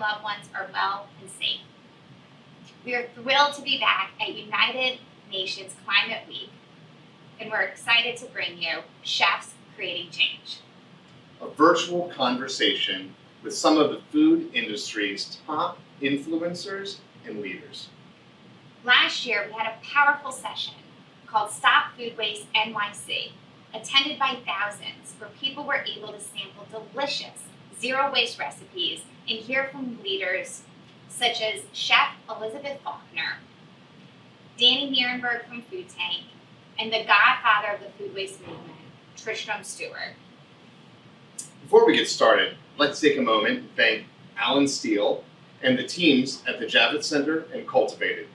loved ones are well and safe. We are thrilled to be back at United Nations Climate Week, and we're excited to bring you Chefs Creating Change, a virtual conversation with some of the food industry's top influencers and leaders. Last year, we had a powerful session called Stop Food Waste NYC, attended by thousands, where people were able to sample delicious zero-waste recipes and hear from leaders such as Chef Elizabeth Faulkner, Danny Nierenberg from Food Tank, and the godfather of the food waste movement, Tristram Stewart. Before we get started, let's take a moment and thank Alan Steele and the teams at the Javits Center and Cultivated.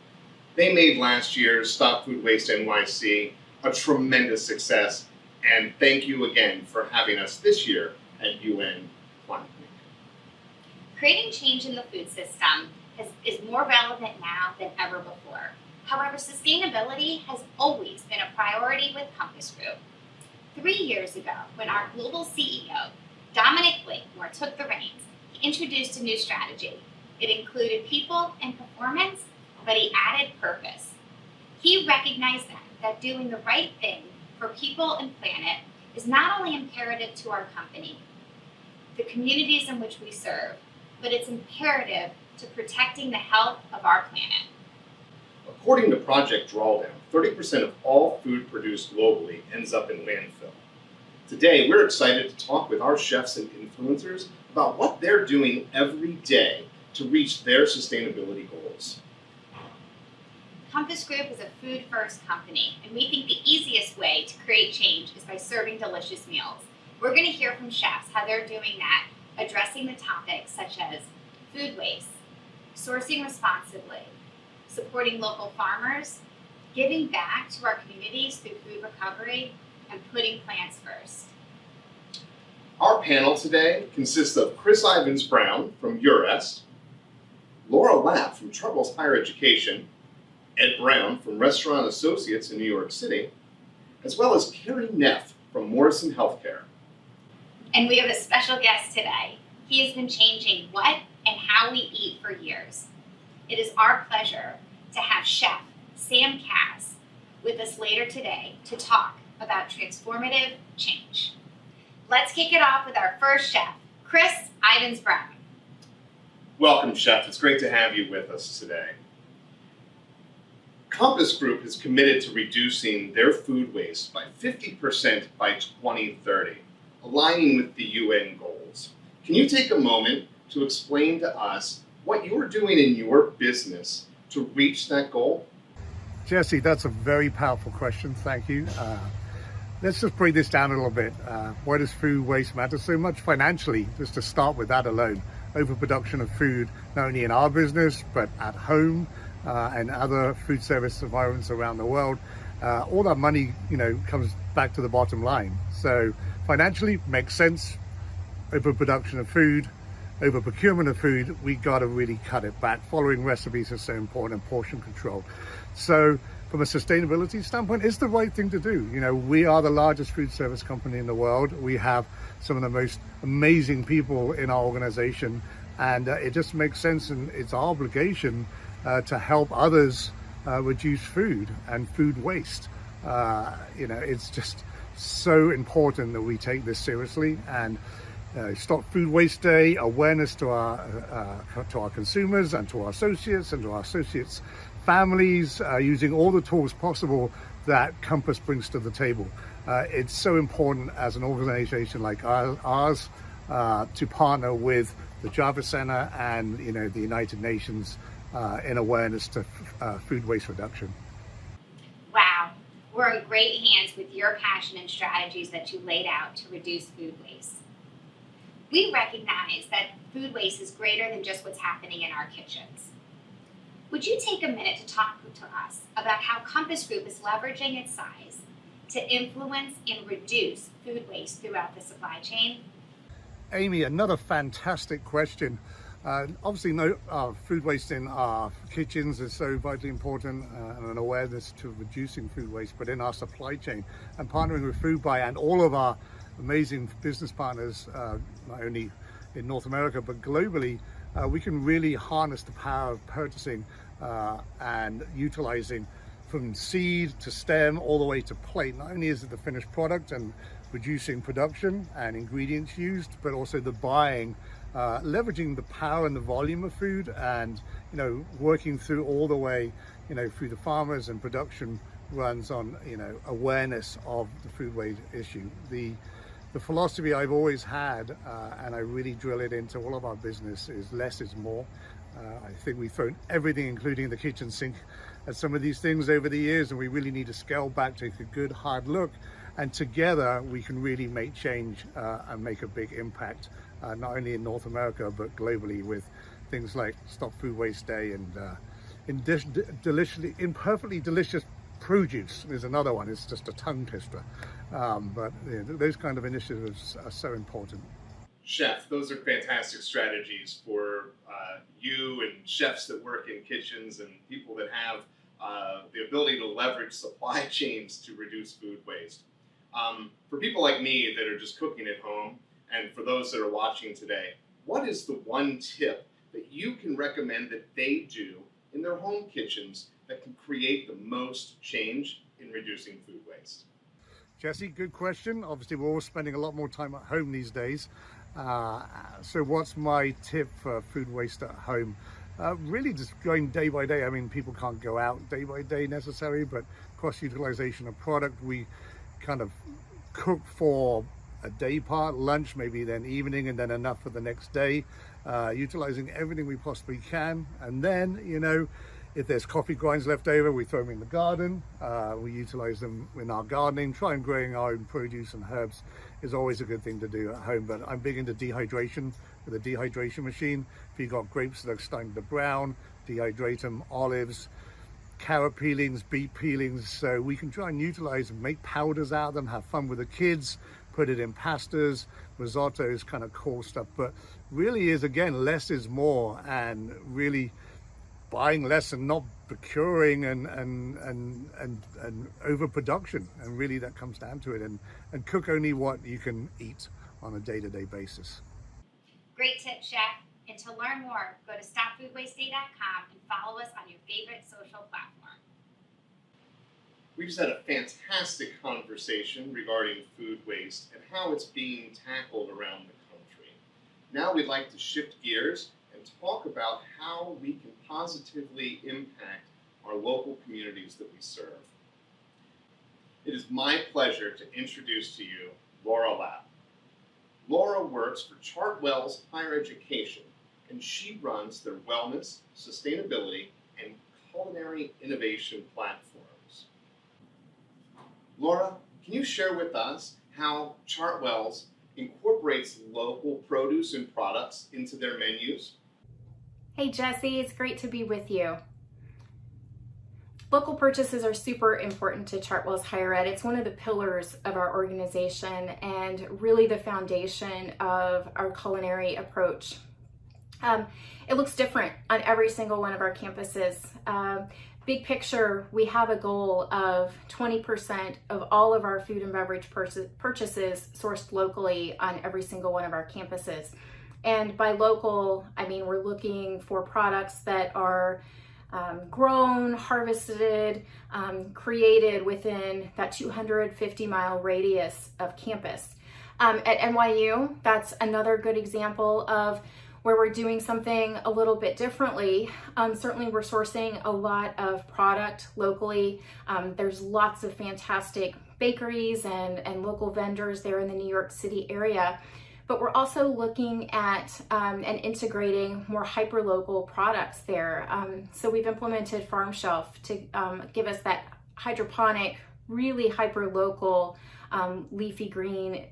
They made last year's Stop Food Waste NYC a tremendous success, and thank you again for having us this year at UN Climate Week. Creating change in the food system is more relevant now than ever before. However, sustainability has always been a priority with Compass Group. 3 years ago, when our global CEO, Dominic Blakemore, took the reins, he introduced a new strategy. It included people and performance, but he added purpose. He recognized that doing the right thing for people and planet is not only imperative to our company, the communities in which we serve, but it's imperative to protecting the health of our planet. According to Project Drawdown, 30% of all food produced globally ends up in landfill. Today, we're excited to talk with our chefs and influencers about what they're doing every day to reach their sustainability goals. Compass Group is a food-first company, and we think the easiest way to create change is by serving delicious meals. We're going to hear from chefs how they're doing that, addressing the topics such as food waste, sourcing responsibly, supporting local farmers, giving back to our communities through food recovery, and putting plants first. Our panel today consists of Chris Ivens-Brown from URES, Laura Lapp from Chartwells Higher Education, Ed Brown from Restaurant Associates in New York City, as well as Cary Neff from Morrison Healthcare. And we have a special guest today. He has been changing what and how we eat for years. It is our pleasure to have Chef Sam Kass with us later today to talk about transformative change. Let's kick it off with our first chef, Chris Ivens-Brown. Welcome, Chef. It's great to have you with us today. Compass Group is committed to reducing their food waste by 50% by 2030, aligning with the UN goals. Can you take a moment to explain to us what you're doing in your business to reach that goal? Jesse, that's a very powerful question. Thank you. Let's just break this down a little bit. Why does food waste matter so much financially? Just to start with that alone, overproduction of food, not only in our business, but at home and other food service environments around the world. All that money, comes back to the bottom line. So financially, makes sense. Overproduction of food, over procurement of food, we got to really cut it back. Following recipes is so important, and portion control. So from a sustainability standpoint, it's the right thing to do. We are the largest food service company in the world. We have some of the most amazing people in our organization, and it just makes sense, and it's our obligation to help others reduce food and food waste. It's just so important that we take this seriously, and Stop Food Waste Day, awareness to our consumers and to our associates and to our associates' families, using all the tools possible that Compass brings to the table. It's so important as an organization like ours to partner with the Javits Center and the United Nations in awareness to food waste reduction. Wow, we're in great hands with your passion and strategies that you laid out to reduce food waste. We recognize that food waste is greater than just what's happening in our kitchens. Would you take a minute to talk to us about how Compass Group is leveraging its size to influence and reduce food waste throughout the supply chain? Amy, another fantastic question. Obviously, food waste in our kitchens is so vitally important, and an awareness to reducing food waste, but in our supply chain and partnering with Foodbuy and all of our amazing business partners, not only in North America, but globally, we can really harness the power of purchasing and utilizing from seed to stem all the way to plate. Not only is it the finished product and reducing production and ingredients used, but also the buying, leveraging the power and the volume of food, and working through all the way through the farmers and production runs on awareness of the food waste issue. The philosophy I've always had, and I really drill it into all of our business, is less is more. I think we've thrown everything, including the kitchen sink, at some of these things over the years, and we really need to scale back, take a good hard look, and together we can really make change and make a big impact, not only in North America but globally, with things like Stop Food Waste Day and imperfectly delicious produce is another one. It's just a tongue twister, but those kind of initiatives are so important. Chef, those are fantastic strategies for you and chefs that work in kitchens and people that have the ability to leverage supply chains to reduce food waste. For people like me that are just cooking at home, and for those that are watching today, what is the one tip that you can recommend that they do in their home kitchens that can create the most change in reducing food waste? Jesse, good question. Obviously, we're all spending a lot more time at home these days. So what's my tip for food waste at home? Really just going day by day. I mean, people can't go out day by day necessarily, but cross-utilization of product. We kind of cook for a day part, lunch, maybe then evening, and then enough for the next day, utilizing everything we possibly can. And then, if there's coffee grinds left over, we throw them in the garden. We utilize them in our gardening. Try and growing our own produce and herbs is always a good thing to do at home. But I'm big into dehydration with a dehydration machine. If you've got grapes that are starting to brown, dehydrate them, olives, carrot peelings, beet peelings. So we can try and utilize and make powders out of them, have fun with the kids, put it in pastas, risottos, kind of cool stuff. But really is, again, less is more, and really buying less and not procuring and overproduction, and really that comes down to it, and cook only what you can eat on a day-to-day basis. Great tip, Chef. And to learn more, go to stopfoodwasteday.com and follow us on your favorite social platform. We just had a fantastic conversation regarding food waste and how it's being tackled around the country. Now we'd like to shift gears and talk about how we can positively impact our local communities that we serve. It is my pleasure to introduce to you Laura Lapp. Laura works for Chartwells Higher Education, and she runs their wellness, sustainability, and culinary innovation platforms. Laura, can you share with us how Chartwells incorporates local produce and products into their menus? Hey Jesse, it's great to be with you. Local purchases are super important to Chartwells Higher Ed. It's one of the pillars of our organization and really the foundation of our culinary approach. It looks different on every single one of our campuses. Big picture, we have a goal of 20% of all of our food and beverage purchases sourced locally on every single one of our campuses. And by local, I mean we're looking for products that are grown, harvested, created within that 250-mile radius of campus. At NYU, that's another good example of where we're doing something a little bit differently. Certainly we're sourcing a lot of product locally. There's lots of fantastic bakeries and local vendors there in the New York City area. But we're also looking at and integrating more hyper-local products there. So we've implemented Farm Shelf to give us that hydroponic, really hyper-local leafy green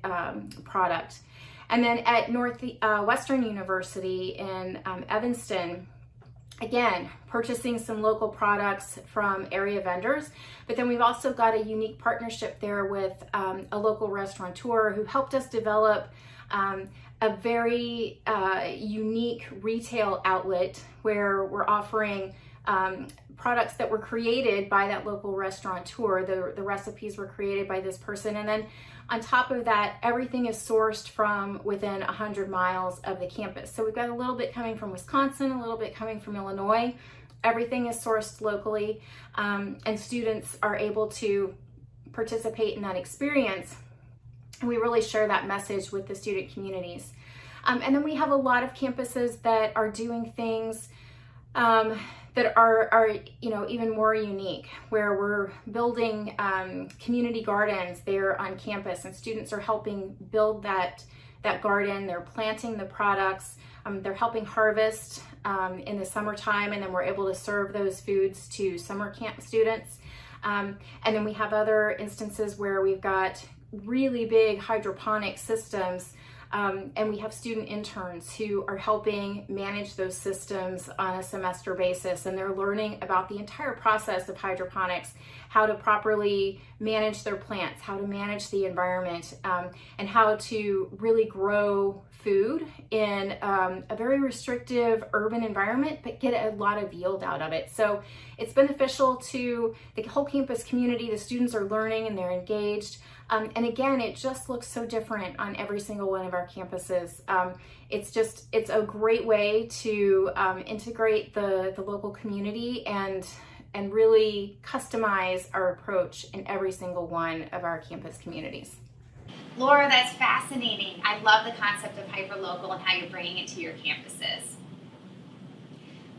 product. And then at Western University in Evanston, again, purchasing some local products from area vendors, but then we've also got a unique partnership there with a local restaurateur who helped us develop a very unique retail outlet where we're offering products that were created by that local restaurateur. The recipes were created by this person. And then on top of that, everything is sourced from within 100 miles of the campus. So we've got a little bit coming from Wisconsin, a little bit coming from Illinois. Everything is sourced locally, and students are able to participate in that experience. And we really share that message with the student communities. And then we have a lot of campuses that are doing things that are even more unique, where we're building community gardens there on campus, and students are helping build that garden. They're planting the products. They're helping harvest in the summertime, and then we're able to serve those foods to summer camp students. And then we have other instances where we've got really big hydroponic systems, and we have student interns who are helping manage those systems on a semester basis, and they're learning about the entire process of hydroponics, how to properly manage their plants, how to manage the environment, and how to really grow food in a very restrictive urban environment, but get a lot of yield out of it. So it's beneficial to the whole campus community. The students are learning and they're engaged. And again, it just looks so different on every single one of our campuses. It's a great way to integrate the local community and really customize our approach in every single one of our campus communities. Laura, that's fascinating. I love the concept of hyperlocal and how you're bringing it to your campuses.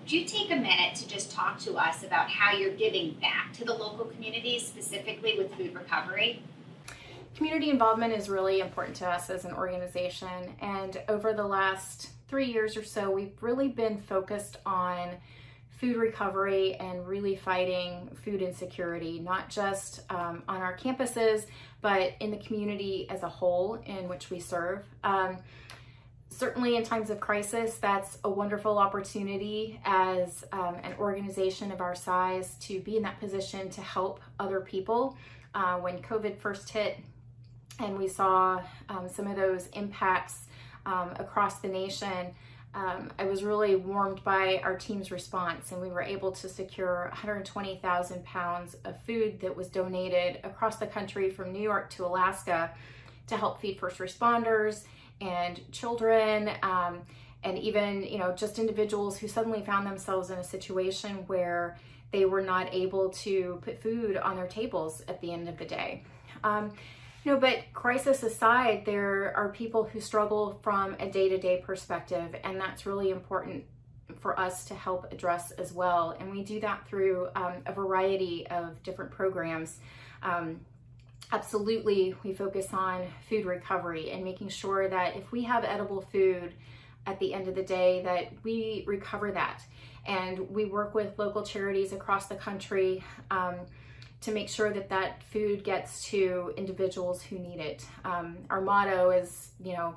Would you take a minute to just talk to us about how you're giving back to the local communities, specifically with food recovery? Community involvement is really important to us as an organization, and over the last 3 years or so, we've really been focused on food recovery and really fighting food insecurity, not just on our campuses, but in the community as a whole in which we serve. Certainly in times of crisis, that's a wonderful opportunity as an organization of our size to be in that position to help other people. When COVID first hit and we saw some of those impacts across the nation, I was really warmed by our team's response, and we were able to secure 120,000 pounds of food that was donated across the country from New York to Alaska to help feed first responders and children, and even just individuals who suddenly found themselves in a situation where they were not able to put food on their tables at the end of the day. But crisis aside, there are people who struggle from a day-to-day perspective, and that's really important for us to help address as well. And we do that through a variety of different programs. Absolutely, we focus on food recovery and making sure that if we have edible food at the end of the day, that we recover that. And we work with local charities across the country to make sure that that food gets to individuals who need it. Our motto is,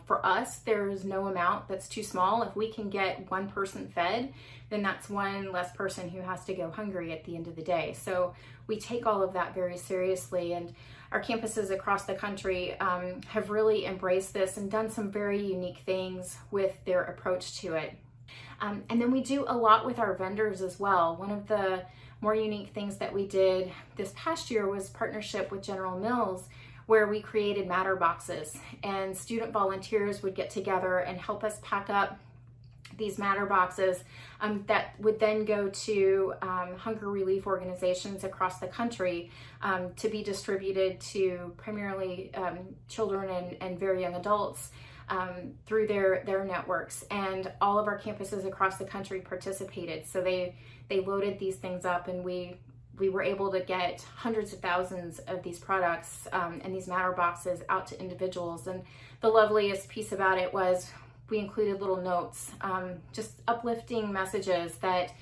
for us, there's no amount that's too small. If we can get one person fed, then that's one less person who has to go hungry at the end of the day. So we take all of that very seriously, and our campuses across the country have really embraced this and done some very unique things with their approach to it. And then we do a lot with our vendors as well. One of the more unique things that we did this past year was partnership with General Mills, where we created matter boxes, and student volunteers would get together and help us pack up these matter boxes that would then go to hunger relief organizations across the country to be distributed to primarily children and very young adults through their networks. And all of our campuses across the country participated. So they loaded these things up, and we were able to get hundreds of thousands of these products and these matter boxes out to individuals. And the loveliest piece about it was we included little notes, just uplifting messages that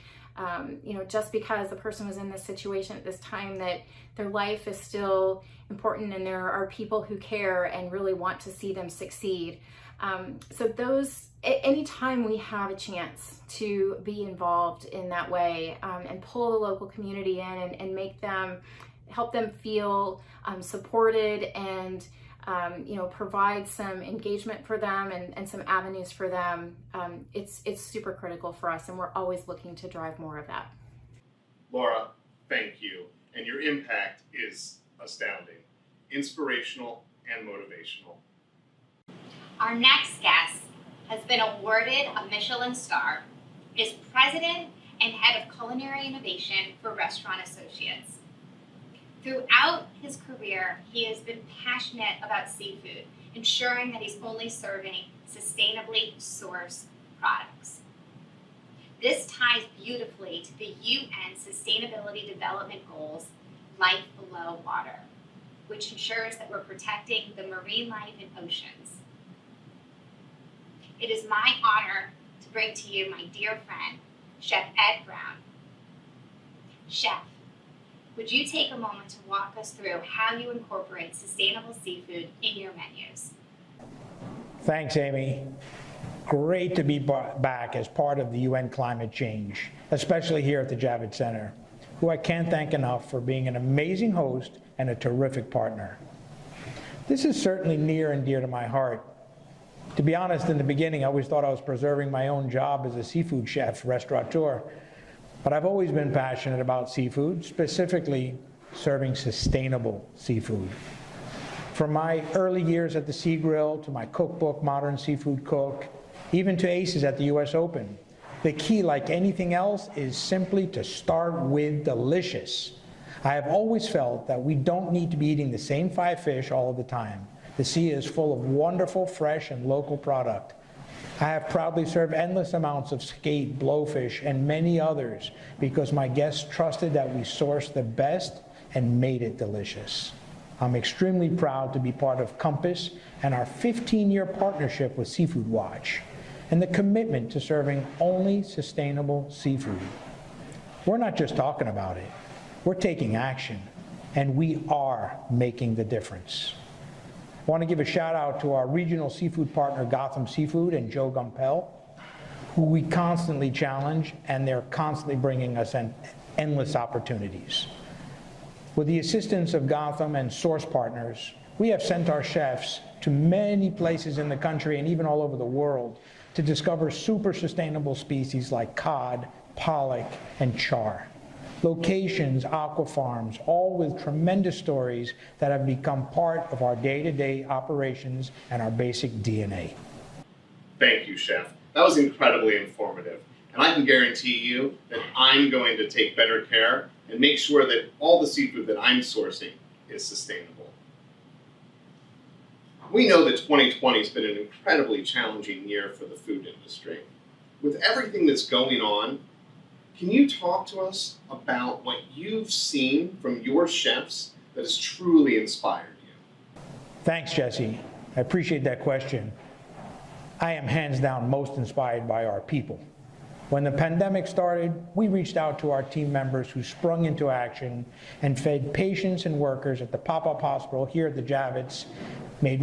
just because the person was in this situation at this time, that their life is still important, and there are people who care and really want to see them succeed. So anytime we have a chance to be involved in that way and pull the local community in and help them feel supported and provide some engagement for them and some avenues for them, it's super critical for us, and we're always looking to drive more of that. Laura, thank you. And your impact is astounding, inspirational, and motivational. Our next guest has been awarded a Michelin star, is president and head of culinary innovation for Restaurant Associates. Throughout his career, he has been passionate about seafood, ensuring that he's only serving sustainably sourced products. This ties beautifully to the UN Sustainability Development Goals, Life Below Water, which ensures that we're protecting the marine life in oceans. It is my honor to bring to you my dear friend, Chef Ivens-Brown. Chef, would you take a moment to walk us through how you incorporate sustainable seafood in your menus? Thanks, Amy. Great to be back as part of the UN climate change, especially here at the Javits Center, who I can't thank enough for being an amazing host and a terrific partner. This is certainly near and dear to my heart. To be honest, in the beginning, I always thought I was preserving my own job as a seafood chef, restaurateur. But I've always been passionate about seafood, specifically serving sustainable seafood. From my early years at the Sea Grill to my cookbook, Modern Seafood Cook, even to aces at the US Open, the key, like anything else, is simply to start with delicious. I have always felt that we don't need to be eating the same 5 fish all of the time. The sea is full of wonderful, fresh, and local product. I have proudly served endless amounts of skate, blowfish, and many others because my guests trusted that we sourced the best and made it delicious. I'm extremely proud to be part of Compass and our 15-year partnership with Seafood Watch and the commitment to serving only sustainable seafood. We're not just talking about it, we're taking action, and we are making the difference. I want to give a shout out to our regional seafood partner, Gotham Seafood and Joe Gumpel, who we constantly challenge, and they're constantly bringing us endless opportunities. With the assistance of Gotham and Source Partners, we have sent our chefs to many places in the country and even all over the world to discover super sustainable species like cod, pollock, and char. Locations, aqua farms, all with tremendous stories that have become part of our day-to-day operations and our basic DNA. Thank you, Chef. That was incredibly informative. And I can guarantee you that I'm going to take better care and make sure that all the seafood that I'm sourcing is sustainable. We know that 2020 has been an incredibly challenging year for the food industry. With everything that's going on, can you talk to us about what you've seen from your chefs that has truly inspired you? Thanks, Jesse. I appreciate that question. I am hands down most inspired by our people. When the pandemic started, we reached out to our team members who sprung into action and fed patients and workers at the pop-up hospital here at the Javits, made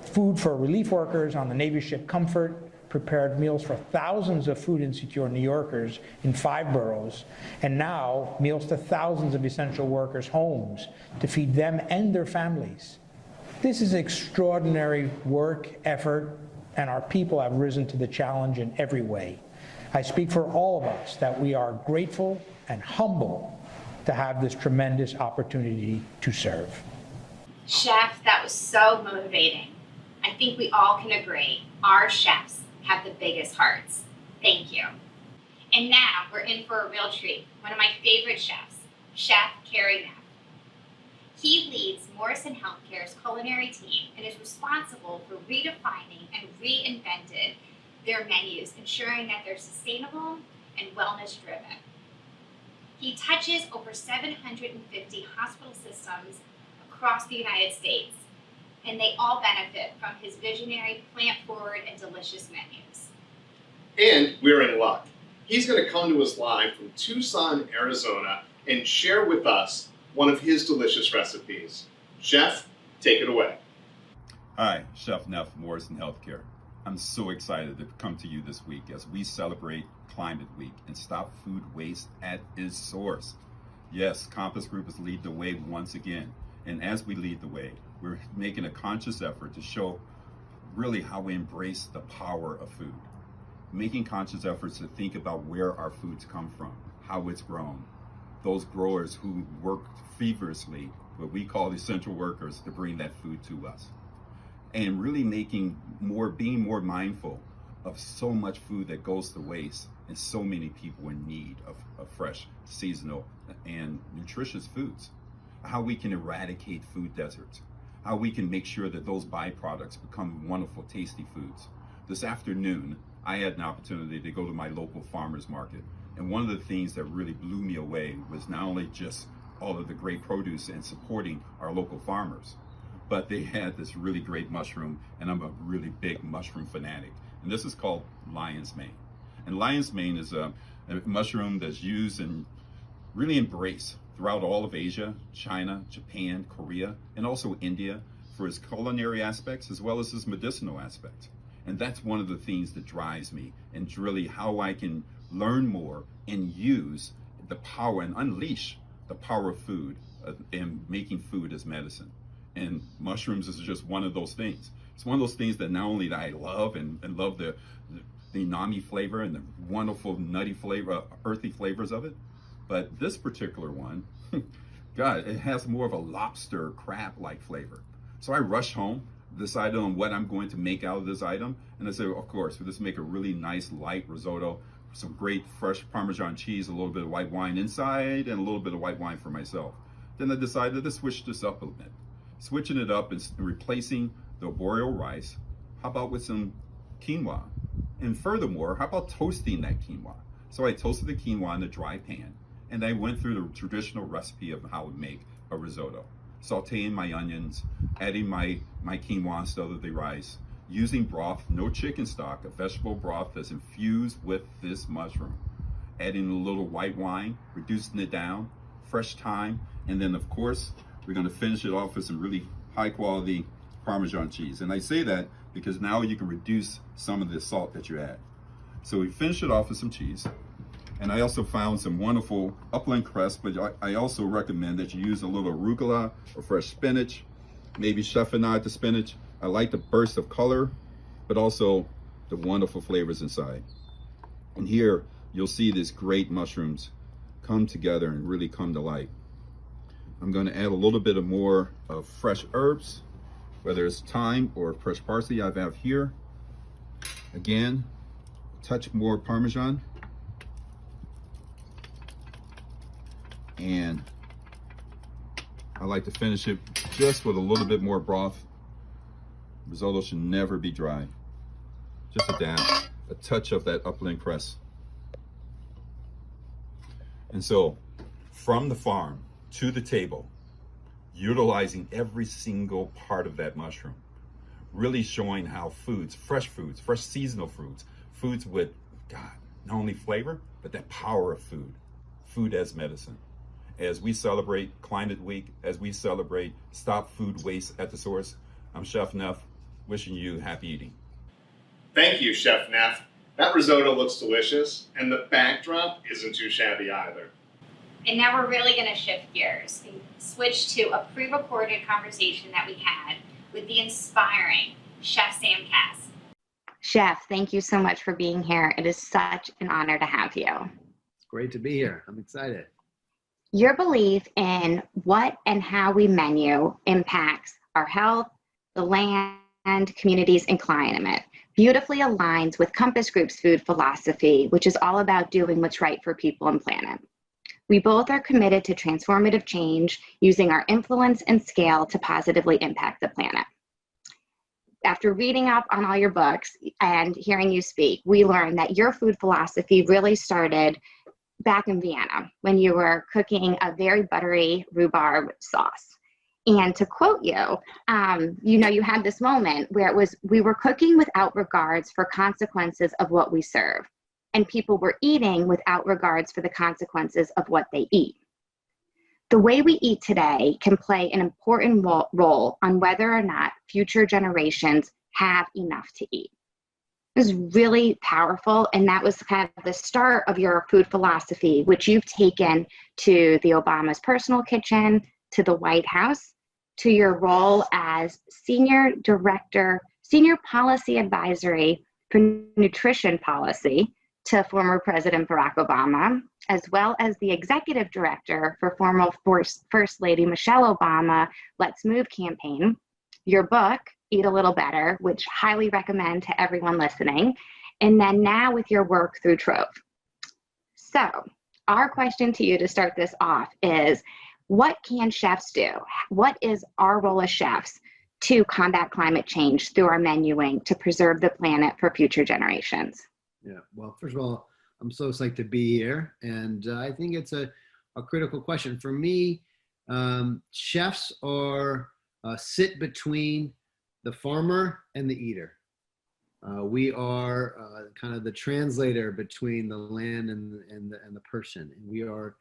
food for relief workers on the Navy ship Comfort, prepared meals for thousands of food insecure New Yorkers in 5 boroughs, and now meals to thousands of essential workers' homes to feed them and their families. This is extraordinary work, effort, and our people have risen to the challenge in every way. I speak for all of us that we are grateful and humble to have this tremendous opportunity to serve. Chef, that was so motivating. I think we all can agree, our chefs have the biggest hearts. Thank you. And now we're in for a real treat. One of my favorite chefs, Chef Cary Neff. He leads Morrison Healthcare's culinary team and is responsible for redefining and reinvented their menus, ensuring that they're sustainable and wellness driven. He touches over 750 hospital systems across the United States, and they all benefit from his visionary, plant-forward, and delicious menus. And we're in luck. He's going to come to us live from Tucson, Arizona, and share with us one of his delicious recipes. Chef, take it away. Hi, Chef Neff, Morrison Healthcare. I'm so excited to come to you this week as we celebrate Climate Week and stop food waste at its source. Yes, Compass Group is lead the way once again. And as we lead the way, we're making a conscious effort to show really how we embrace the power of food. Making conscious efforts to think about where our foods come from, how it's grown, those growers who work feverishly, what we call essential workers, to bring that food to us. And really being more mindful of so much food that goes to waste, and so many people in need of fresh, seasonal, and nutritious foods. How we can eradicate food deserts. How we can make sure that those byproducts become wonderful, tasty foods. This afternoon, I had an opportunity to go to my local farmers market. And one of the things that really blew me away was not only just all of the great produce and supporting our local farmers, but they had this really great mushroom, and I'm a really big mushroom fanatic. And this is called lion's mane. And lion's mane is a mushroom that's used and really embraced throughout all of Asia, China, Japan, Korea, and also India for its culinary aspects as well as its medicinal aspects. And that's one of the things that drives me, and really how I can learn more and use the power and unleash the power of food and making food as medicine. And mushrooms is just one of those things. It's one of those things that not only that I love and love the umami flavor and the wonderful nutty flavor, earthy flavors of it, but this particular one, God, it has more of a lobster crab-like flavor. So I rushed home, decided on what I'm going to make out of this item, and I said, of course, we'll just make a really nice light risotto, some great fresh Parmesan cheese, a little bit of white wine inside, and a little bit of white wine for myself. Then I decided to switch this up a bit. Switching it up and replacing the arboreal rice, how about with some quinoa? And furthermore, how about toasting that quinoa? So I toasted the quinoa in a dry pan, and I went through the traditional recipe of how to make a risotto. Sauteing my onions, adding my quinoa instead of the rice, using broth, no chicken stock, a vegetable broth that's infused with this mushroom. Adding a little white wine, reducing it down, fresh thyme, and then of course, we're gonna finish it off with some really high quality Parmesan cheese. And I say that because now you can reduce some of the salt that you add. So we finish it off with some cheese. And I also found some wonderful upland cress, but I also recommend that you use a little arugula or fresh spinach, maybe chiffonade the spinach. I like the burst of color, but also the wonderful flavors inside. And here you'll see these great mushrooms come together and really come to light. I'm going to add a little bit of more of fresh herbs, whether it's thyme or fresh parsley I have here. Again, a touch more Parmesan. And I like to finish it just with a little bit more broth. Risotto should never be dry. Just a dab, a touch of that upland cress. And so, from the farm to the table, utilizing every single part of that mushroom, really showing how foods, fresh seasonal foods with, God, not only flavor, but that power of food as medicine. As we celebrate Climate Week, as we celebrate Stop Food Waste at the Source, I'm Chef Neff, wishing you happy eating. Thank you, Chef Neff. That risotto looks delicious, and the backdrop isn't too shabby either. And now we're really going to shift gears and switch to a pre-recorded conversation that we had with the inspiring Chef Sam Kass. Chef, thank you so much for being here. It is such an honor to have you. It's great to be here. I'm excited. Your belief in what and how we menu impacts our health, the land, communities, and climate beautifully aligns with Compass Group's food philosophy, which is all about doing what's right for people and planet. We both are committed to transformative change, using our influence and scale to positively impact the planet. After reading up on all your books and hearing you speak, we learned that your food philosophy really started back in Vienna when you were cooking a very buttery rhubarb sauce. And to quote you, you had this moment where we were cooking without regards for consequences of what we serve, and people were eating without regards for the consequences of what they eat. The way we eat today can play an important role on whether or not future generations have enough to eat. It was really powerful, and that was kind of the start of your food philosophy, which you've taken to the Obama's personal kitchen, to the White House, to your role as Senior Policy Advisory for Nutrition Policy to former President Barack Obama, as well as the executive director for former First Lady Michelle Obama Let's Move campaign, your book, Eat a Little Better, which highly recommend to everyone listening, and then now with your work through Trove. So our question to you to start this off is, what can chefs do? What is our role as chefs to combat climate change through our menuing to preserve the planet for future generations? Yeah, well, first of all, I'm so psyched to be here. And I think it's a critical question. For me, chefs are sit between the farmer and the eater. We are kind of the translator between the land and the person. And we are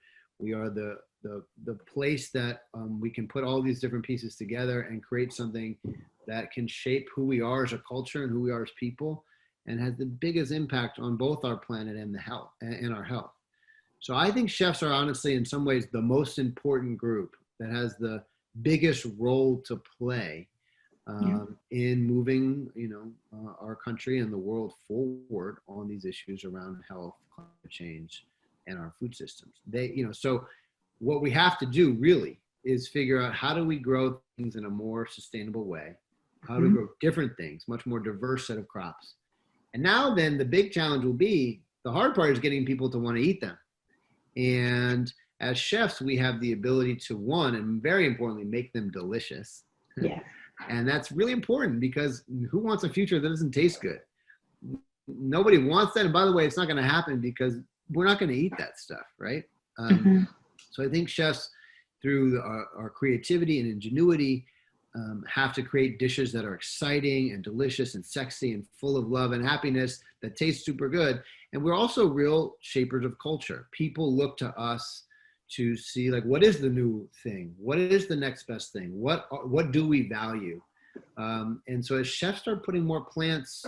the place that we can put all these different pieces together and create something that can shape who we are as a culture and who we are as people, and has the biggest impact on both our planet and the health and our health. So I think chefs are honestly, in some ways, the most important group that has the biggest role to play in moving, our country and the world forward on these issues around health, climate change, and our food systems. So what we have to do really is figure out, how do we grow things in a more sustainable way? How do we grow different things, much more diverse set of crops? And now then the big challenge will be, the hard part is getting people to want to eat them. And as chefs, we have the ability to, one, and very importantly, make them delicious. Yeah. And that's really important, because who wants a future that doesn't taste good? Nobody wants that. And by the way, it's not going to happen because we're not going to eat that stuff, right? So I think chefs, through our creativity and ingenuity, have to create dishes that are exciting and delicious and sexy and full of love and happiness that taste super good. And we're also real shapers of culture. People look to us to see, like, what is the new thing? What is the next best thing? What do we value? And so as chefs start putting more plants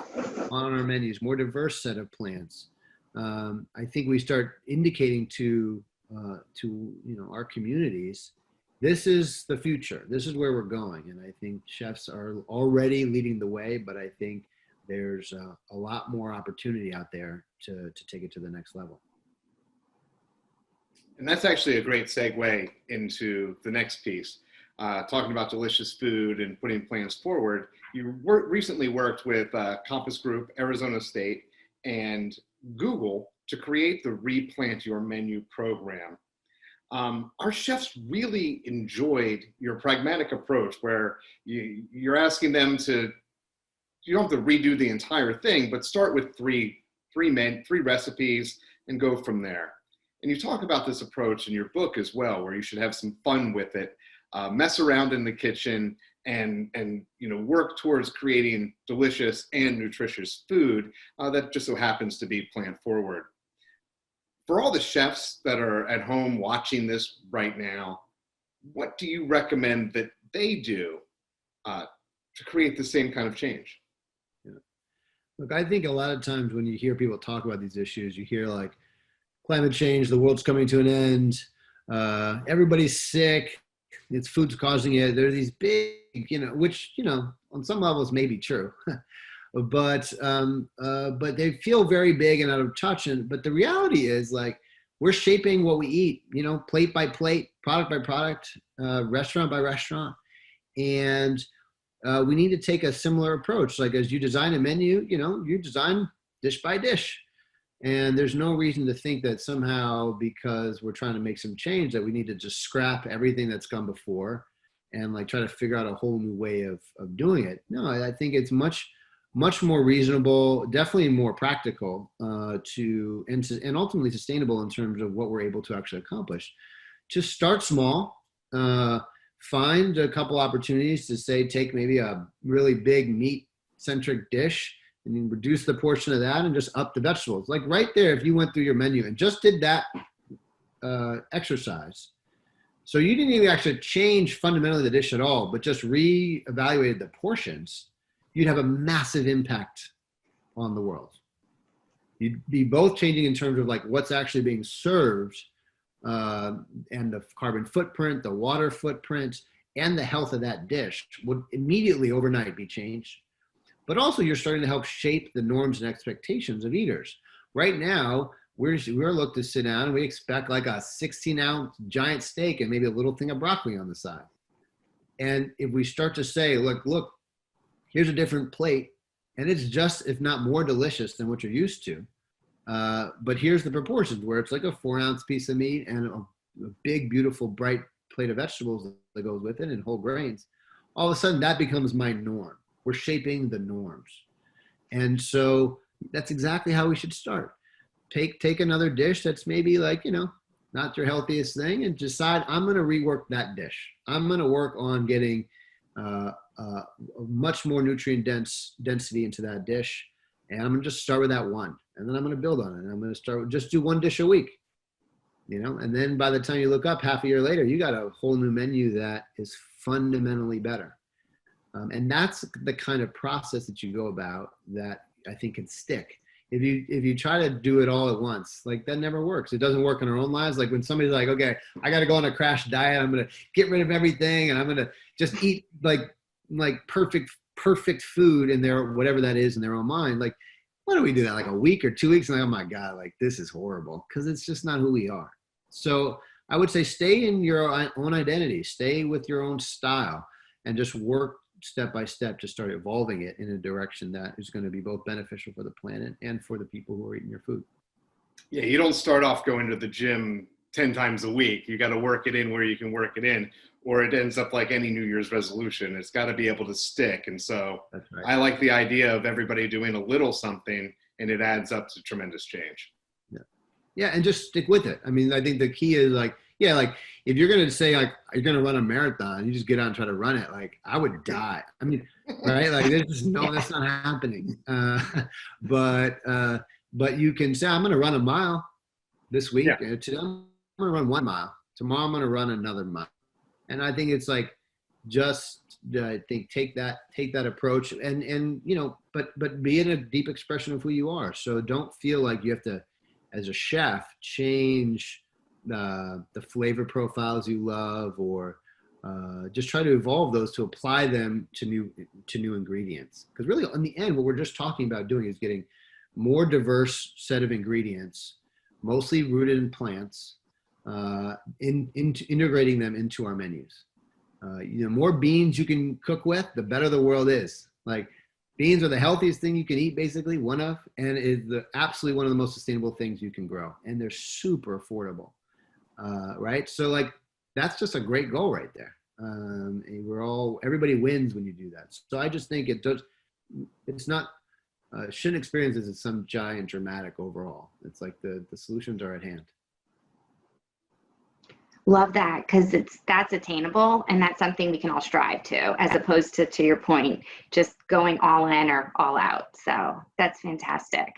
on our menus, more diverse set of plants, I think we start indicating to our communities, this is the future. This is where we're going. And I think chefs are already leading the way, but I think there's a lot more opportunity out there to take it to the next level. And that's actually a great segue into the next piece. Talking about delicious food and putting plans forward, you recently worked with Compass Group, Arizona State, and Google to create the Replant Your Menu program. Our chefs really enjoyed your pragmatic approach, where you're asking them to, you don't have to redo the entire thing, but start with three recipes and go from there. And you talk about this approach in your book as well, where you should have some fun with it, mess around in the kitchen, and work towards creating delicious and nutritious food that just so happens to be plant forward. For all the chefs that are at home watching this right now, what do you recommend that they do to create the same kind of change? Yeah. Look, I think a lot of times when you hear people talk about these issues, you hear like, climate change, the world's coming to an end, everybody's sick, it's food's causing it. There are these big, which, on some levels may be true, but they feel very big and out of touch. But the reality is, like, we're shaping what we eat, plate by plate, product by product, restaurant by restaurant. And we need to take a similar approach. Like, as you design a menu, you design dish by dish. And there's no reason to think that somehow, because we're trying to make some change, that we need to just scrap everything that's gone before and like try to figure out a whole new way of doing it. No, I think it's much more reasonable, definitely more practical, and ultimately sustainable in terms of what we're able to actually accomplish. Just start small, find a couple opportunities to say, take maybe a really big meat-centric dish, and you reduce the portion of that and just up the vegetables. Like right there, if you went through your menu and just did that exercise, so you didn't even actually change fundamentally the dish at all, but just re-evaluated the portions, you'd have a massive impact on the world. You'd be both changing in terms of like what's actually being served, and the carbon footprint, the water footprint, and the health of that dish would immediately overnight be changed. But also you're starting to help shape the norms and expectations of eaters. Right now, we're looked to sit down and we expect like a 16-ounce giant steak and maybe a little thing of broccoli on the side. And if we start to say, look, here's a different plate, and it's just, if not more delicious than what you're used to, but here's the proportions where it's like a 4-ounce piece of meat and a big, beautiful, bright plate of vegetables that goes with it and whole grains. All of a sudden, that becomes my norm. We're shaping the norms. And so that's exactly how we should start. Take another dish that's maybe like, not your healthiest thing, and decide, I'm going to rework that dish. I'm going to work on getting much more nutrient density into that dish. And I'm going to just start with that one. And then I'm going to build on it. And I'm going to just do one dish a week, and then by the time you look up half a year later, you got a whole new menu that is fundamentally better. And that's the kind of process that you go about that I think can stick. If you try to do it all at once, like that never works. It doesn't work in our own lives. Like when somebody's like, okay, I got to go on a crash diet. I'm going to get rid of everything. And I'm going to just eat like perfect food in their, whatever that is in their own mind. Like, why don't we do that like a week or 2 weeks? And like, oh my God, like this is horrible, because it's just not who we are. So I would say stay in your own identity, stay with your own style, and just work step by step to start evolving it in a direction that is going to be both beneficial for the planet and for the people who are eating your food. Yeah, you don't start off going to the gym 10 times a week. You got to work it in where you can work it in, or it ends up like any New Year's resolution. It's got to be able to stick. And so That's right. I like the idea of everybody doing a little something, and it adds up to tremendous change. Yeah, and just stick with it. I mean, I think the key is like if you're going to say like you're going to run a marathon, you just get out and try to run it. Like I would die. I mean, right? Like there's just that's not happening. But you can say, I'm going to run a mile this week. Yeah. Today I'm going to run 1 mile. Tomorrow I'm going to run another mile. And I think it's like I think take that approach and but be in a deep expression of who you are. So don't feel like you have to, as a chef, change the flavor profiles you love, or just try to evolve those to apply them to new ingredients. Because really, in the end, what we're just talking about doing is getting more diverse set of ingredients, mostly rooted in plants, integrating them into our menus. More beans you can cook with, the better the world is. Like beans are the healthiest thing you can eat, basically, one of, and is absolutely one of the most sustainable things you can grow. And they're super affordable, right? So like, that's just a great goal right there. And everybody wins when you do that. So I just think it's not, shouldn't experience this as some giant dramatic overall. It's like the solutions are at hand. Love that, because that's attainable, and that's something we can all strive to, as opposed to your point, just going all in or all out. So that's fantastic.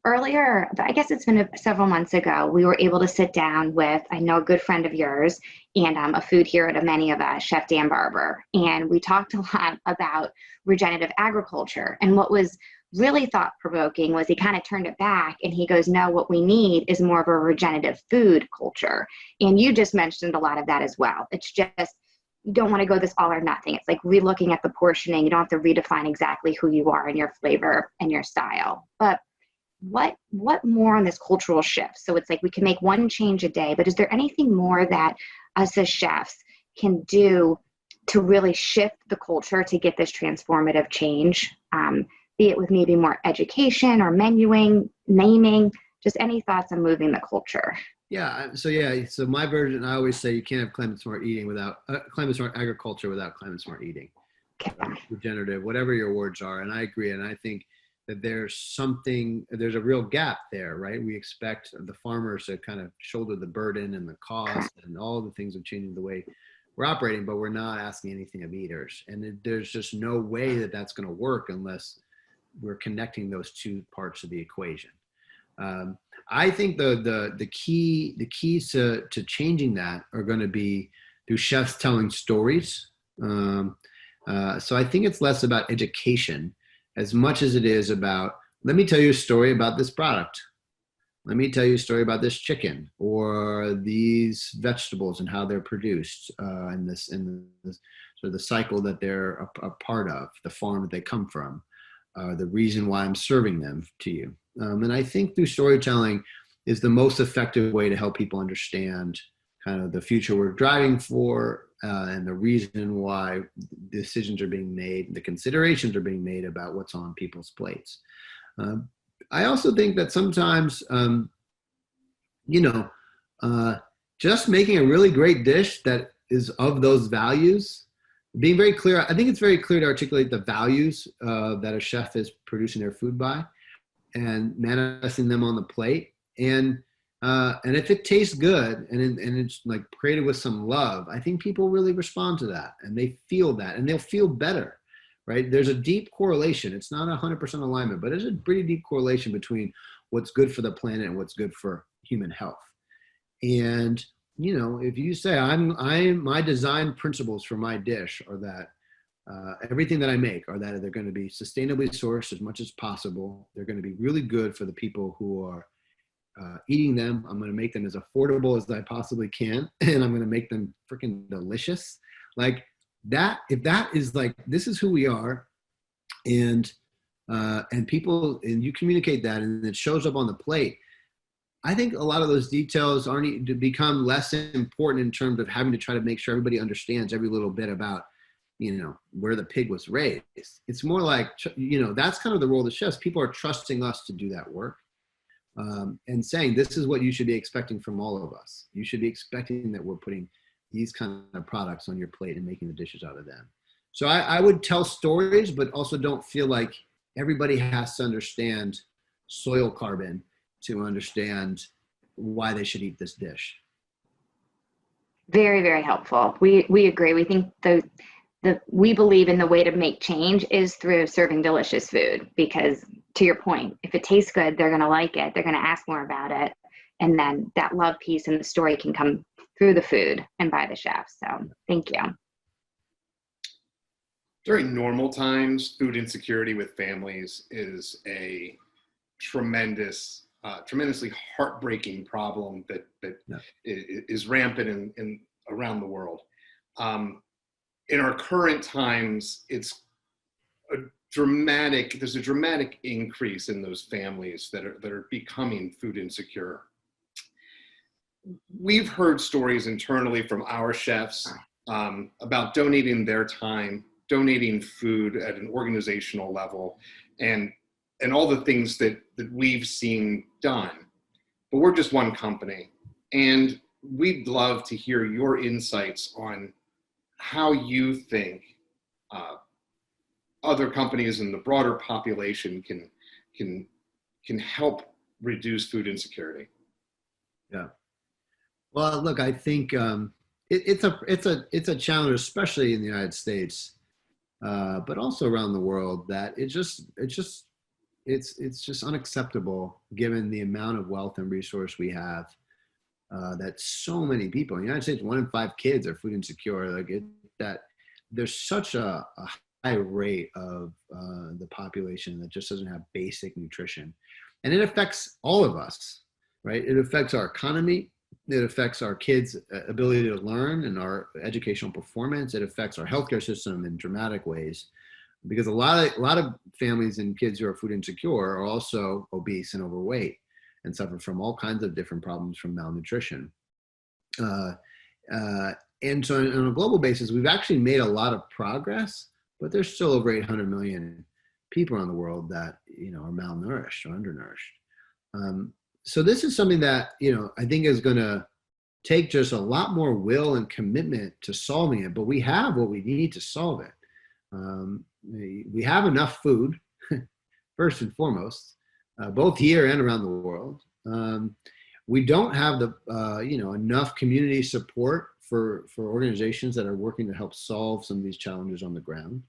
Earlier, I guess it's been several months ago, we were able to sit down with, I know, a good friend of yours and a food hero to many of us, Chef Dan Barber. And we talked a lot about regenerative agriculture. And what was really thought-provoking was he kind of turned it back and he goes, no, what we need is more of a regenerative food culture. And you just mentioned a lot of that as well. It's just, you don't want to go this all or nothing. It's like relooking at the portioning. You don't have to redefine exactly who you are and your flavor and your style. But what more on this cultural shift? So it's like we can make one change a day, but is there anything more that us as chefs can do to really shift the culture to get this transformative change? Be it with maybe more education or menuing, naming, just any thoughts on moving the culture? So my version, I always say you can't have climate smart eating without climate smart agriculture without climate smart eating. Okay. Regenerative, whatever your words are. And I agree. And I think that there's a real gap there, right? We expect the farmers to kind of shoulder the burden and the cost and all the things of changing the way we're operating, but we're not asking anything of eaters. And there's just no way that that's going to work unless we're connecting those two parts of the equation. I think the keys to changing that are going to be through chefs telling stories. So I think it's less about education as much as it is about, let me tell you a story about this product. Let me tell you a story about this chicken or these vegetables and how they're produced in this sort of the cycle that they're a part of, the farm that they come from. are the reason why I'm serving them to you. And I think through storytelling is the most effective way to help people understand kind of the future we're driving for, and the reason why decisions are being made, the considerations are being made about what's on people's plates. I also think that sometimes, just making a really great dish that is of those values, being very clear. I think it's very clear to articulate the values that a chef is producing their food by, and manifesting them on the plate. And if it tastes good and it's like created with some love, I think people really respond to that, and they feel that, and they'll feel better, right? There's a deep correlation. It's not 100% alignment, but there's a pretty deep correlation between what's good for the planet and what's good for human health. And if you say my design principles for my dish are that everything that I make are that they're going to be sustainably sourced as much as possible. They're going to be really good for the people who are eating them. I'm going to make them as affordable as I possibly can, and I'm going to make them freaking delicious. Like that, if that is like, this is who we are, and people, and you communicate that, and it shows up on the plate, I think a lot of those details aren't to become less important in terms of having to try to make sure everybody understands every little bit about, where the pig was raised. It's more like, that's kind of the role of the chefs. People are trusting us to do that work, and saying, this is what you should be expecting from all of us. You should be expecting that we're putting these kind of products on your plate and making the dishes out of them. So I would tell stories, but also don't feel like everybody has to understand soil carbon to understand why they should eat this dish. Very, very helpful. We agree. We think we believe in the way to make change is through serving delicious food, because to your point, if it tastes good, they're going to like it. They're going to ask more about it. And then that love piece and the story can come through the food and by the chef. So thank you. During normal times, food insecurity with families is a tremendously heartbreaking problem that is rampant in around the world. In our current times, there's a dramatic increase in those families that are becoming food insecure. We've heard stories internally from our chefs about donating their time, donating food at an organizational level, and all the things that we've seen done. But we're just one company, and we'd love to hear your insights on how you think other companies and the broader population can help reduce food insecurity. Yeah. Well, look, I think it's a challenge, especially in the United States, but also around the world, that it's just unacceptable given the amount of wealth and resource we have, that so many people in the United States, 1 in 5 kids are food insecure. That there's such a high rate of the population that just doesn't have basic nutrition, and it affects all of us, right? It affects our economy. It affects our kids' ability to learn and our educational performance. It affects our healthcare system in dramatic ways, because a lot of families and kids who are food insecure are also obese and overweight and suffer from all kinds of different problems from malnutrition. And so on a global basis, we've actually made a lot of progress, but there's still over 800 million people around the world that, are malnourished or undernourished. So this is something that, I think is going to take just a lot more will and commitment to solving it, but we have what we need to solve it. We have enough food, first and foremost, both here and around the world. We don't have enough community support for organizations that are working to help solve some of these challenges on the ground.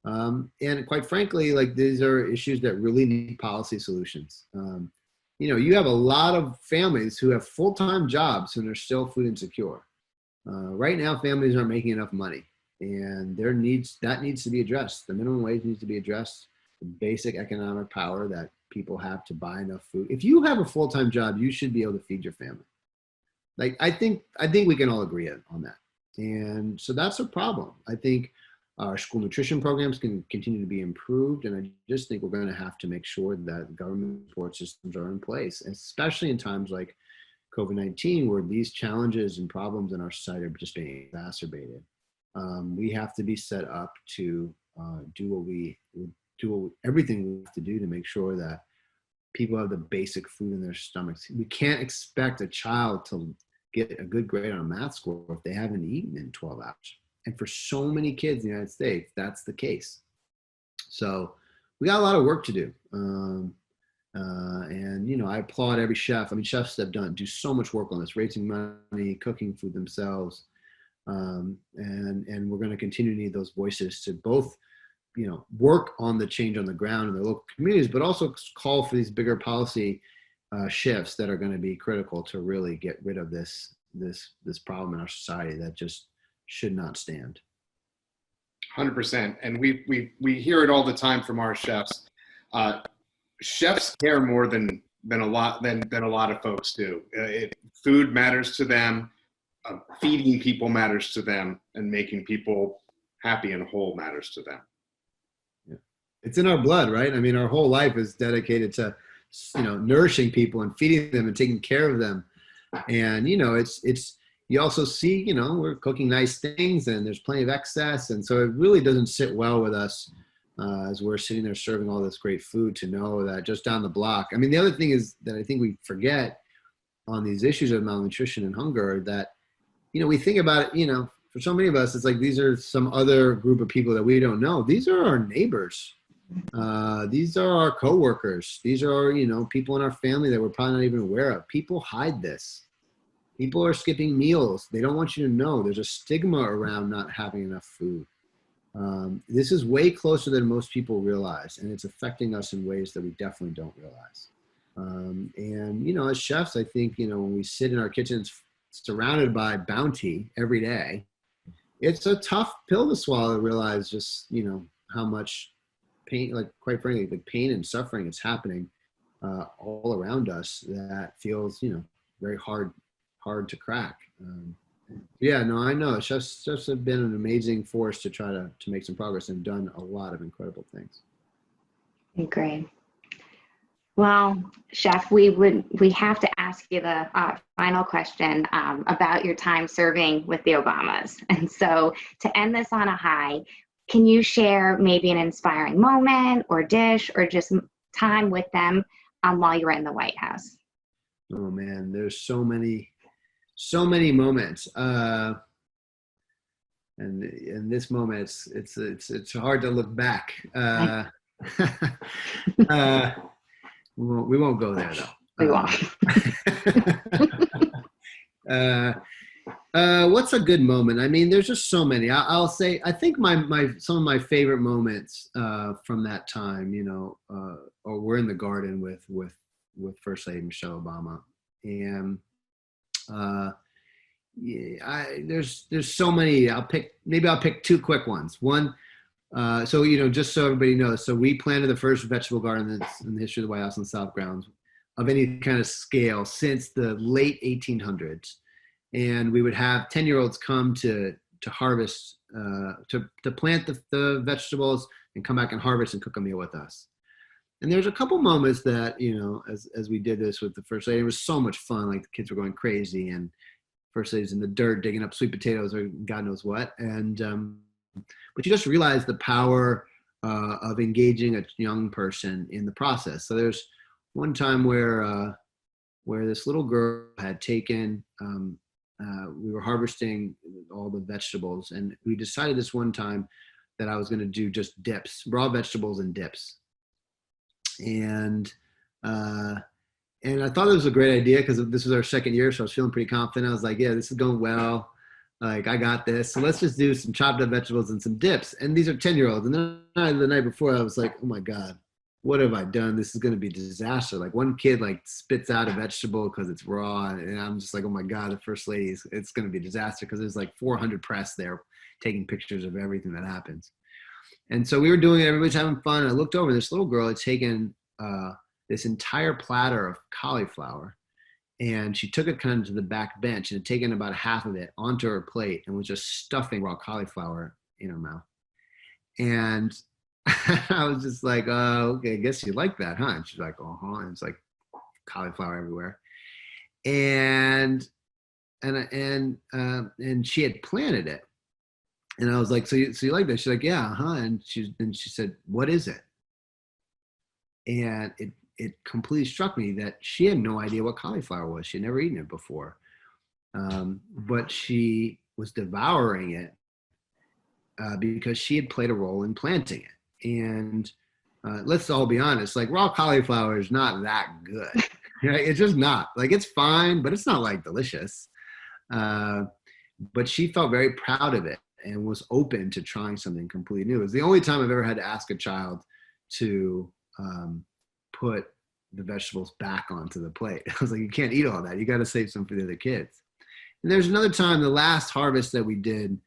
And quite frankly, these are issues that really need policy solutions. You have a lot of families who have full-time jobs and are still food insecure. Right now, families aren't making enough money, and that needs to be addressed. The minimum wage needs to be addressed. The basic economic power that people have to buy enough food. If you have a full-time job, you should be able to feed your family. I think we can all agree on that. And so that's a problem. I think Our school nutrition programs can continue to be improved. And I just think we're going to have to make sure that government support systems are in place, especially in times like COVID-19, where these challenges and problems in our society are just being exacerbated. We have to be set up to do everything we have to do to make sure that people have the basic food in their stomachs. We can't expect a child to get a good grade on a math score if they haven't eaten in 12 hours. And for so many kids in the United States, that's the case. So we got a lot of work to do. And, you know, I applaud every chef. I mean, chefs that do so much work on this, raising money, cooking food themselves. And we're going to continue to need those voices to both, you know, work on the change on the ground in the local communities, but also call for these bigger policy shifts that are going to be critical to really get rid of this problem in our society that just should not stand. 100%. And we hear it all the time from our chefs. Chefs care more than a lot of folks do. Food matters to them. Feeding people matters to them, and making people happy and whole matters to them. Yeah. It's in our blood, right? I mean, our whole life is dedicated to, you know, nourishing people and feeding them and taking care of them. And, you know, it's you also see, you know, we're cooking nice things and there's plenty of excess. And so it really doesn't sit well with us as we're sitting there serving all this great food to know that just down the block. I mean, the other thing is that I think we forget on these issues of malnutrition and hunger that, you know, we think about it, you know, for so many of us, it's like these are some other group of people that we don't know. These are our neighbors. These are our coworkers. These are, you know, people in our family that we're probably not even aware of. People hide this. People are skipping meals. They don't want you to know. There's a stigma around not having enough food. This is way closer than most people realize, and it's affecting us in ways that we definitely don't realize. And, you know, as chefs, I think, you know, when we sit in our kitchens surrounded by bounty every day, it's a tough pill to swallow to realize just, you know, how much pain, like quite frankly, the pain and suffering that's happening all around us that feels, you know, very hard to crack. Yeah, no, I know. Chefs have been an amazing force to try to make some progress and done a lot of incredible things. Great. Well, Chef, we have to ask you the final question about your time serving with the Obamas. And so to end this on a high, can you share maybe an inspiring moment or dish or just time with them while you were in the White House? Oh man, there's so many moments. And in this moment, it's hard to look back. We won't go there though. We won't. What's a good moment? I mean, there's just so many. I'll say, I think some of my favorite moments from that time, you know, or we're in the garden with First Lady Michelle Obama, and there's so many. I'll pick two quick ones. One, so, you know, just so everybody knows, so we planted the first vegetable garden that's in the history of the White House on the South Grounds of any kind of scale since the late 1800s. And we would have 10-year-olds come to harvest, to plant the vegetables and come back and harvest and cook a meal with us. And there's a couple moments that, you know, as we did this with the First Lady, it was so much fun. Like the kids were going crazy and First Lady's in the dirt digging up sweet potatoes or God knows what. And, but you just realize the power of engaging a young person in the process. So there's one time where this little girl had taken, we were harvesting all the vegetables, and we decided this one time that I was going to do just dips, raw vegetables and dips. And I thought it was a great idea because this was our second year, so I was feeling pretty confident. I was like, yeah, this is going well. Like, I got this. So let's just do some chopped up vegetables and some dips. And these are 10-year-olds. And then the night before, I was like, oh my God, what have I done? This is going to be a disaster. Like one kid like spits out a vegetable because it's raw. And I'm just like, oh my God, the First Lady, it's going to be a disaster because there's like 400 press there taking pictures of everything that happens. And so we were doing it. Everybody's having fun. And I looked over, this little girl had taken this entire platter of cauliflower. And she took it kind of to the back bench and had taken about half of it onto her plate and was just stuffing raw cauliflower in her mouth. And I was just like, okay, I guess you like that, huh? And she's like, and it's like cauliflower everywhere. And she had planted it. And I was like, so you like that? She's like, yeah, And she said, what is it? And it completely struck me that she had no idea what cauliflower was. She had never eaten it before. But she was devouring it because she had played a role in planting it. And let's all be honest, like raw cauliflower is not that good. Right? It's just not. Like it's fine, but it's not like delicious. But she felt very proud of it and was open to trying something completely new. It was the only time I've ever had to ask a child to put the vegetables back onto the plate. I was like, you can't eat all that. You got to save some for the other kids. And there's another time, the last harvest that we did,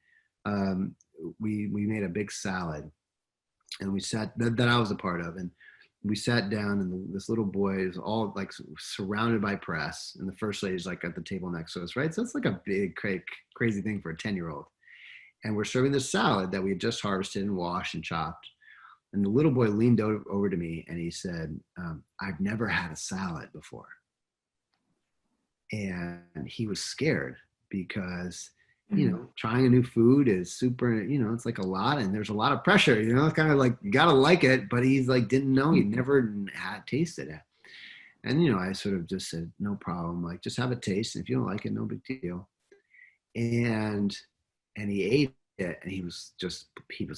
we made a big salad, and we sat that I was a part of, and we sat down, and this little boy is all like surrounded by press, and the first lady's like at the table next to us, right? So it's like a big crazy thing for a 10-year-old. And we're serving this salad that we had just harvested and washed and chopped. And the little boy leaned over to me and he said, I've never had a salad before. And he was scared because, trying a new food is super, it's like a lot, and there's a lot of pressure, it's kind of like, you got to like it, but he's like, didn't know, he never had tasted it. And, I sort of just said, no problem. Like, just have a taste. And if you don't like it, no big deal. And he ate it, and he was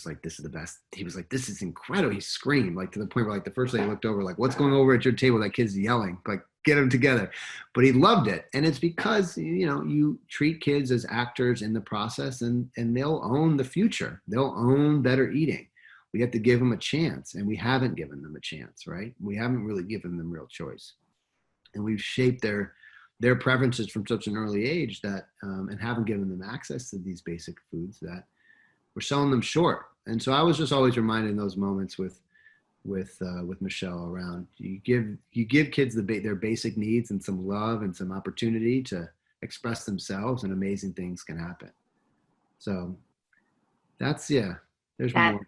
like, this is the best. He was like, this is incredible. He screamed, like, to the point where, like, the first lady looked over, like, what's going over at your table? That kid's yelling, like, get them together. But he loved it. And it's because, you treat kids as actors in the process, and they'll own the future. They'll own better eating. We have to give them a chance, and we haven't given them a chance, right? We haven't really given them real choice. And we've shaped their preferences from such an early age that, and haven't given them access to these basic foods, that we're selling them short. And so I was just always reminded in those moments with Michelle around, you give kids their basic needs and some love and some opportunity to express themselves, and amazing things can happen. So there's more.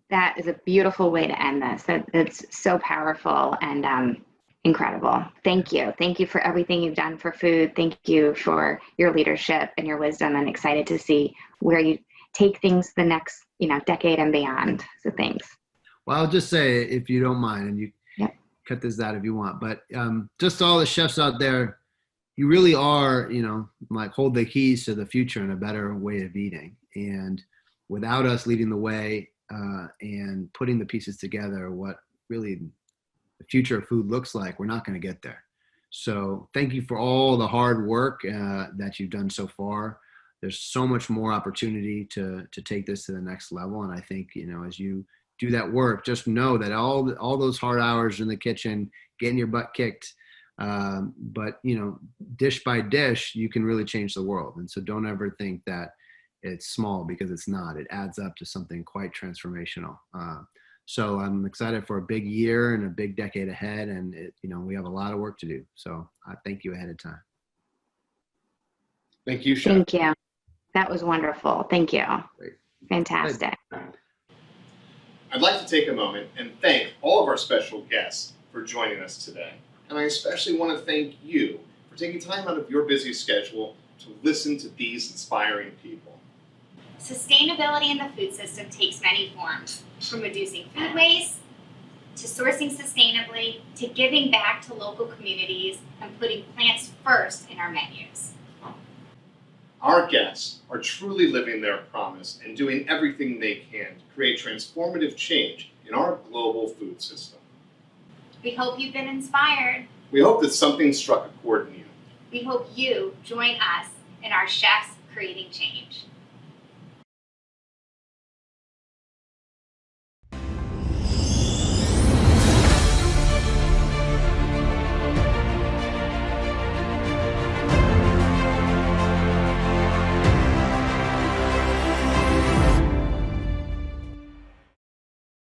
That is a beautiful way to end this. That's so powerful and incredible. Thank you. Thank you for everything you've done for food. Thank you for your leadership and your wisdom, and excited to see where you take things the next, decade and beyond. So thanks. Well, I'll just say, if you don't mind, and you cut this out if you want, but just all the chefs out there, you really are, like, hold the keys to the future and a better way of eating. And without us leading the way and putting the pieces together, what really the future of food looks like, we're not going to get there. So thank you for all the hard work that you've done so far. There's so much more opportunity to take this to the next level. And I think, as you do that work, just know that all those hard hours in the kitchen, getting your butt kicked, but, dish by dish, you can really change the world. And so don't ever think that it's small, because it's not. It adds up to something quite transformational. So I'm excited for a big year and a big decade ahead, and we have a lot of work to do. So I thank you ahead of time. Thank you, Chef. Thank you. That was wonderful. Thank you. Great. Fantastic. I'd like to take a moment and thank all of our special guests for joining us today. And I especially want to thank you for taking time out of your busy schedule to listen to these inspiring people. Sustainability in the food system takes many forms, from reducing food waste, to sourcing sustainably, to giving back to local communities and putting plants first in our menus. Our guests are truly living their promise and doing everything they can to create transformative change in our global food system. We hope you've been inspired. We hope that something struck a chord in you. We hope you join us in our chefs creating change.